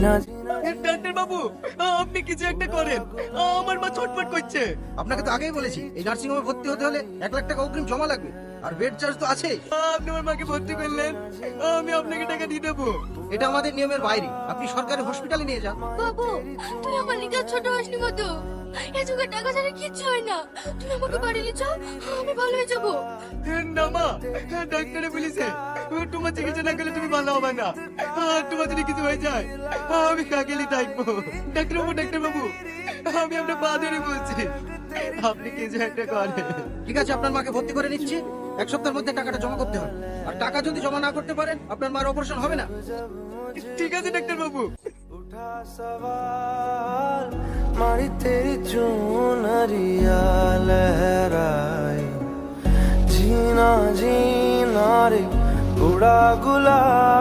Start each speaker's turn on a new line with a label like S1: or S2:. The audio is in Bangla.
S1: ডাক্তার বাবু, আপনি কিছু একটা করেন, আমার মা ছটফট করছে।
S2: আপনাকে তো আগেই বলেছি এই নার্সিং হোমে ভর্তি হতে হলে 1 লাখ টাকা অগ্রিম জমা লাগবে, আর বেড চার্জ তো আছেই।
S1: আপনি আমার মাকে ভর্তি করলেন, আমি আপনাকে টাকা দিয়ে দেবো।
S2: এটা আমাদের নিয়মের বাইরে, আপনি সরকারি হসপিটালে নিয়ে যান।
S3: বাবু, তুই আমার লিগা ছোট হসনি মতো, এ যুগে টাকা ছাড়া কিচ্ছু হয় না। তুই আমাকে বাড়ি নিয়ে চল, আমি ভালো হয়ে যাবো।
S1: না মা, ডাক্তারে বলেছে তোমার চিকিৎসা না করলে তুমি ভালো হবে না, আর তোমার যদি কিছু হয়ে যায় আমি কাকেলি থাকবো। ডাক্তার বাবু, আমি আপনার পা ধরে বলছি, আপনি কিছু একটা করেন।
S2: ঠিক আছে, আপনার মাকে ভর্তি করে নিচ্ছি। 1 সপ্তাহের মধ্যে টাকাটা জমা করতে হবে, আর টাকা যদি জমা না করতে পারেন আপনার মার অপারেশন হবে না।
S1: ঠিক আছে ডাক্তার বাবু।
S4: सवाल मारी तेरी चूनरिया लहराई, जीना जीना रे उड़ा गुलाब।